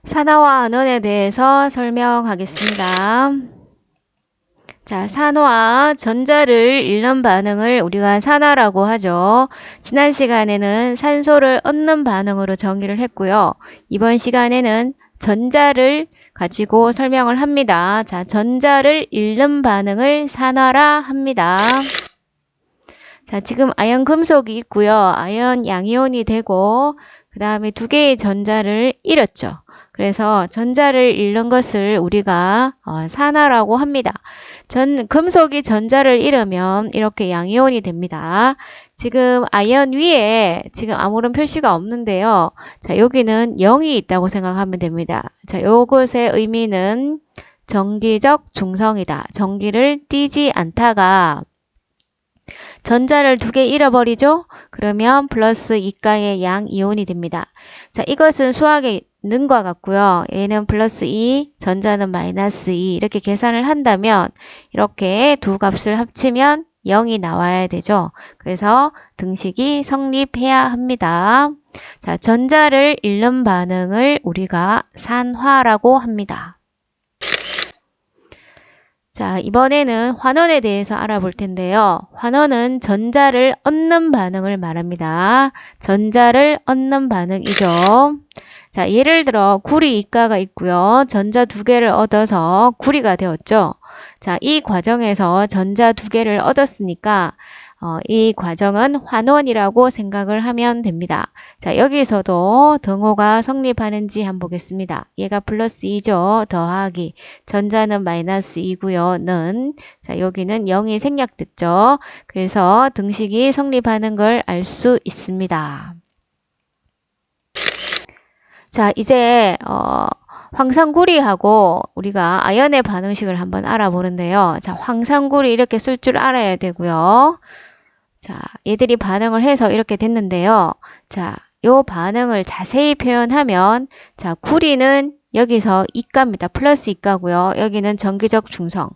산화와 안원에 대해서 설명하겠습니다. 자, 산화, 전자를 잃는 반응을 우리가 산화라고 하죠. 지난 시간에는 산소를 얻는 반응으로 정의를 했고요. 이번 시간에는 전자를 가지고 설명을 합니다. 자, 전자를 잃는 반응을 산화라 합니다. 자, 지금 아연 금속이 있고요. 아연 양이온이 되고 그 다음에 두 개의 전자를 잃었죠. 그래서 전자를 잃는 것을 우리가 산화라고 합니다. 금속이 전자를 잃으면 이렇게 양이온이 됩니다. 지금 아연 위에 지금 아무런 표시가 없는데요. 자, 여기는 0이 있다고 생각하면 됩니다. 자, 요것의 의미는 정기적 중성이다. 전기를 띠지 않다가 전자를 두 개 잃어버리죠? 그러면 플러스 이가의 양 이온이 됩니다. 자, 이것은 수학의 능과 같고요. 얘는 플러스 2, 전자는 마이너스 2 이렇게 계산을 한다면 이렇게 두 값을 합치면 0이 나와야 되죠. 그래서 등식이 성립해야 합니다. 자, 전자를 잃는 반응을 우리가 산화라고 합니다. 자, 이번에는 환원에 대해서 알아볼 텐데요. 환원은 전자를 얻는 반응을 말합니다. 전자를 얻는 반응이죠. 자, 예를 들어 구리 이가가 있고요. 전자 두 개를 얻어서 구리가 되었죠. 자, 이 과정에서 전자 두 개를 얻었으니까 이 과정은 환원이라고 생각을 하면 됩니다. 자, 여기서도 등호가 성립하는지 한번 보겠습니다. 얘가 플러스 2죠. 더하기. 전자는 마이너스 2고요. 는. 자, 여기는 0이 생략됐죠. 그래서 등식이 성립하는 걸 알 수 있습니다. 자, 이제 황산구리하고 우리가 아연의 반응식을 한번 알아보는데요. 자, 황산구리 이렇게 쓸 줄 알아야 되고요. 자, 얘들이 반응을 해서 이렇게 됐는데요. 자, 요 반응을 자세히 표현하면 자, 구리는 여기서 이가입니다. 플러스 이가고요. 여기는 전기적 중성.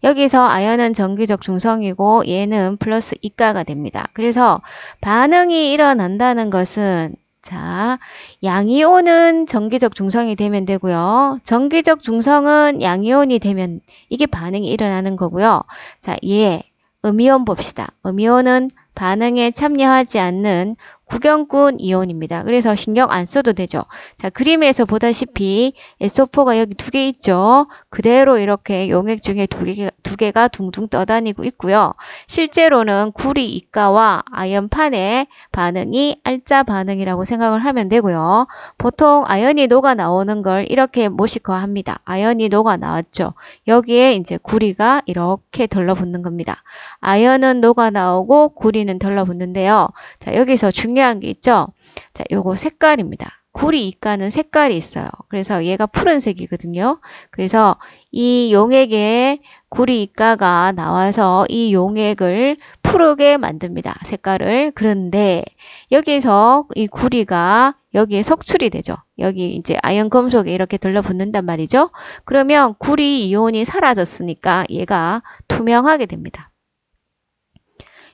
여기서 아연은 전기적 중성이고 얘는 플러스 이가가 됩니다. 그래서 반응이 일어난다는 것은 자, 양이온은 전기적 중성이 되면 되고요. 전기적 중성은 양이온이 되면 이게 반응이 일어나는 거고요. 자, 얘 음이온 봅시다. 음이온은 반응에 참여하지 않는 구경꾼 이온입니다. 그래서 신경 안 써도 되죠. 자, 그림에서 보다시피 SO4가 여기 두 개 있죠. 그대로 이렇게 용액 중에 두 개가 둥둥 떠다니고 있고요. 실제로는 구리 이가와 아연판의 반응이 알짜 반응이라고 생각을 하면 되고요. 보통 아연이 녹아 나오는 걸 이렇게 모식화합니다. 아연이 녹아 나왔죠. 여기에 이제 구리가 이렇게 덜러붙는 겁니다. 아연은 녹아 나오고 구리는 덜러붙는데요. 자, 여기서 중요한 게 있죠. 자, 요거 색깔입니다. 구리 이가는 색깔이 있어요. 그래서 얘가 푸른색이거든요. 그래서 이 용액에 구리 이가가 나와서 이 용액을 푸르게 만듭니다. 색깔을. 그런데 여기서 이 구리가 여기에 석출이 되죠. 여기 이제 아연 금속에 이렇게 들러붙는단 말이죠. 그러면 구리 이온이 사라졌으니까 얘가 투명하게 됩니다.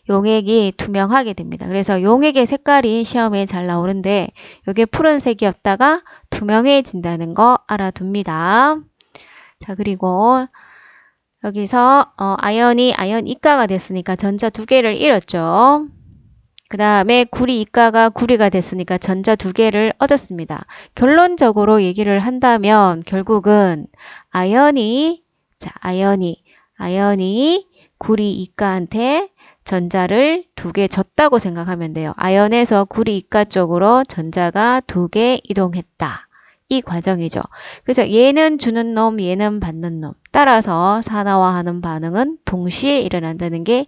용액이 투명하게 됩니다. 그래서 용액의 색깔이 시험에 잘 나오는데 이게 푸른색이었다가 투명해진다는 거 알아둡니다. 자, 그리고 여기서 아연 이가가 됐으니까 전자 두 개를 잃었죠. 그 다음에 구리 이가가 구리가 됐으니까 전자 두 개를 얻었습니다. 결론적으로 얘기를 한다면 결국은 아연이 구리 이가한테 전자를 두 개 줬다고 생각하면 돼요. 아연에서 구리 이가 쪽으로 전자가 두 개 이동했다. 이 과정이죠. 그래서 얘는 주는 놈, 얘는 받는 놈. 따라서 산화화하는 반응은 동시에 일어난다는 게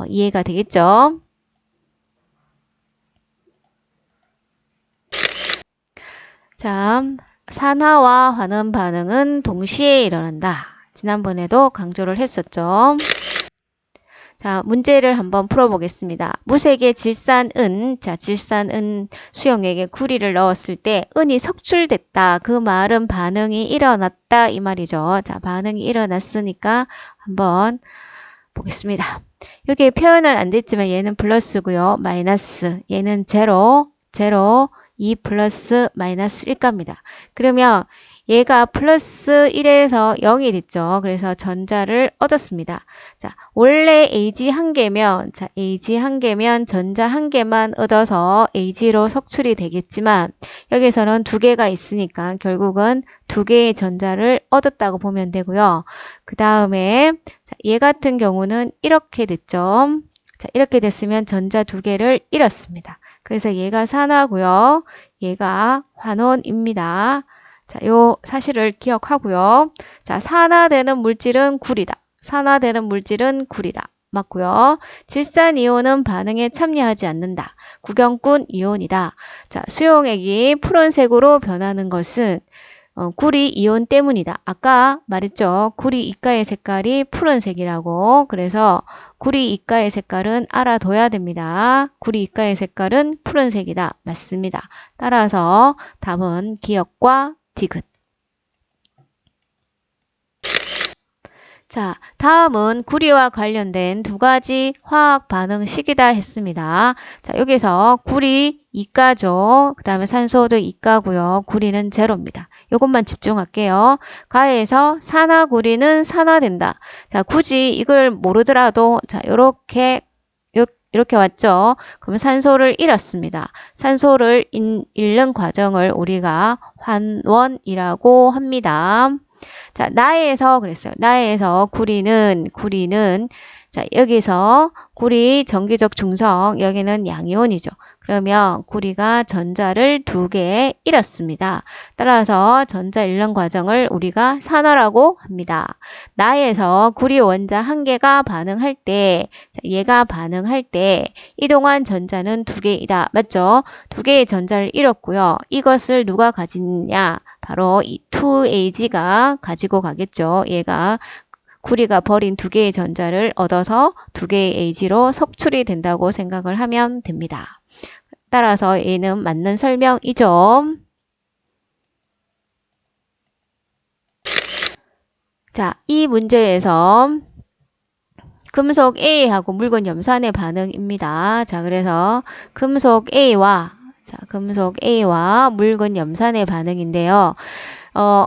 이해가 되겠죠. 자, 산화화하는 반응은 동시에 일어난다. 지난번에도 강조를 했었죠. 자, 문제를 한번 풀어보겠습니다. 무색의 질산은, 자, 질산은 수용액에 구리를 넣었을 때 은이 석출됐다. 그 말은 반응이 일어났다. 이 말이죠. 자, 반응이 일어났으니까 한번 보겠습니다. 여기 표현은 안 됐지만 얘는 플러스고요. 마이너스. 얘는 제로, 2 플러스 마이너스 1가입니다. 그러면 얘가 플러스 1에서 0이 됐죠. 그래서 전자를 얻었습니다. 자, 원래 AG 한 개면, 자, AG 한 개면 전자 한 개만 얻어서 AG로 석출이 되겠지만, 여기서는 두 개가 있으니까 결국은 두 개의 전자를 얻었다고 보면 되고요. 그 다음에, 얘 같은 경우는 이렇게 됐죠. 자, 이렇게 됐으면 전자 두 개를 잃었습니다. 그래서 얘가 산화고요. 얘가 환원입니다. 자, 요 사실을 기억하고요. 자, 산화되는 물질은 구리다. 산화되는 물질은 구리다. 맞고요. 질산이온은 반응에 참여하지 않는다. 구경꾼 이온이다. 자, 수용액이 푸른색으로 변하는 것은 구리 이온 때문이다. 아까 말했죠. 구리 이가의 색깔이 푸른색이라고. 그래서 구리 이가의 색깔은 알아둬야 됩니다. 구리 이가의 색깔은 푸른색이다. 맞습니다. 따라서 답은 기역과 디귿. 자, 다음은 구리와 관련된 두 가지 화학 반응식이다 했습니다. 자, 여기서 구리 이가죠. 그 다음에 산소도 이가고요. 구리는 제로입니다. 이것만 집중할게요. 가에서 산화구리는 산화된다. 자, 굳이 이걸 모르더라도 자, 이렇게 왔죠. 그럼 산소를 잃었습니다. 산소를 잃는 과정을 우리가 환원이라고 합니다. 자, 나에서 그랬어요. 나에서 구리는 자, 여기서 구리 정기적 중성, 여기는 양이온이죠. 그러면 구리가 전자를 두 개 잃었습니다. 따라서 전자 잃는 과정을 우리가 산화라고 합니다. 나에서 구리 원자 한 개가 반응할 때, 얘가 반응할 때 이동한 전자는 두 개이다. 맞죠? 두 개의 전자를 잃었고요. 이것을 누가 가지느냐? 바로 이 2AG가 가지고 가겠죠. 얘가 구리가 버린 두 개의 전자를 얻어서 두 개의 AG로 석출이 된다고 생각을 하면 됩니다. 따라서 얘는 맞는 설명이죠. 자, 이 문제에서 금속 A하고 물건 염산의 반응입니다. 자, 그래서 금속 A와 물건 염산의 반응인데요.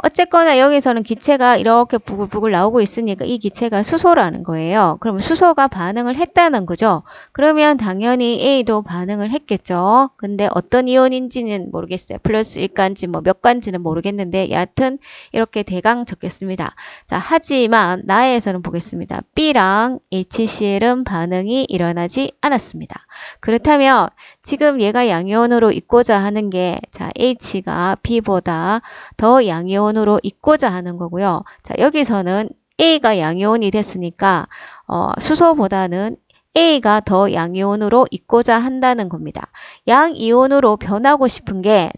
어쨌거나 여기서는 기체가 이렇게 부글부글 나오고 있으니까 이 기체가 수소라는 거예요. 그럼 수소가 반응을 했다는 거죠. 그러면 당연히 A도 반응을 했겠죠. 근데 어떤 이온인지는 모르겠어요. 플러스 1가인지 뭐 몇 가인지는 모르겠는데 여하튼 이렇게 대강 적겠습니다. 자, 하지만 나에서는 보겠습니다. B랑 HCl은 반응이 일어나지 않았습니다. 그렇다면 지금 얘가 양이온으로 있고자 하는 게 자, H가 B보다 더 양이온으로 있고자 하는 거고요. 자, 여기서는 A가 양이온이 됐으니까 수소보다는 A가 더 양이온으로 있고자 한다는 겁니다. 양이온으로 변하고 싶은 게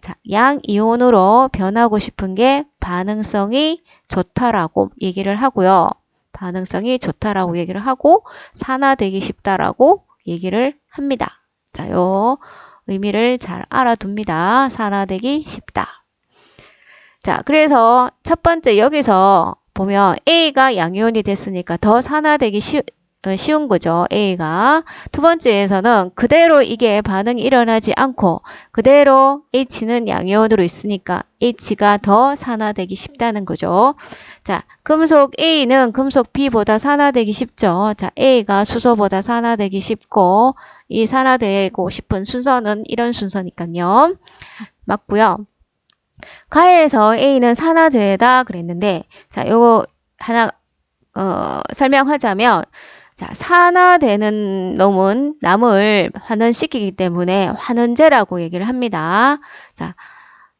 반응성이 좋다라고 얘기를 하고요. 반응성이 좋다라고 얘기를 하고 산화되기 쉽다라고 얘기를 합니다. 자, 요 의미를 잘 알아둡니다. 산화되기 쉽다. 자, 그래서 첫 번째 여기서 보면 A가 양이온이 됐으니까 더 산화되기 쉬운 거죠. A가. 두 번째에서는 그대로 이게 반응이 일어나지 않고 그대로 H는 양이온으로 있으니까 H가 더 산화되기 쉽다는 거죠. 자, 금속 A는 금속 B보다 산화되기 쉽죠. 자, A가 수소보다 산화되기 쉽고 이 산화되고 싶은 순서는 이런 순서니까요. 맞고요. 가에서 A는 산화제다 그랬는데 자, 요거 하나 설명하자면 자, 산화되는 놈은 남을 환원시키기 때문에 환원제라고 얘기를 합니다. 자,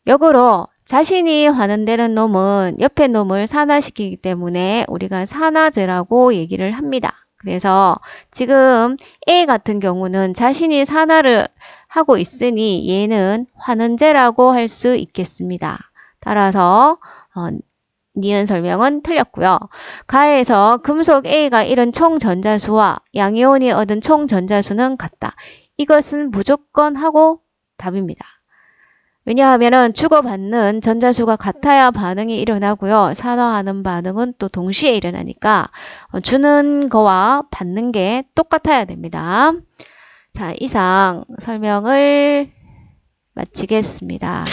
역으로 자신이 환원되는 놈은 옆에 놈을 산화시키기 때문에 우리가 산화제라고 얘기를 합니다. 그래서 지금 A 같은 경우는 자신이 산화를 하고 있으니 얘는 환원제라고 할 수 있겠습니다. 따라서 니은 설명은 틀렸고요. 가에서 금속 A가 잃은 총 전자수와 양이온이 얻은 총 전자수는 같다. 이것은 무조건 하고 답입니다. 왜냐하면 주고받는 전자수가 같아야 반응이 일어나고요. 산화하는 반응은 또 동시에 일어나니까 주는 거와 받는 게 똑같아야 됩니다. 자, 이상 설명을 마치겠습니다.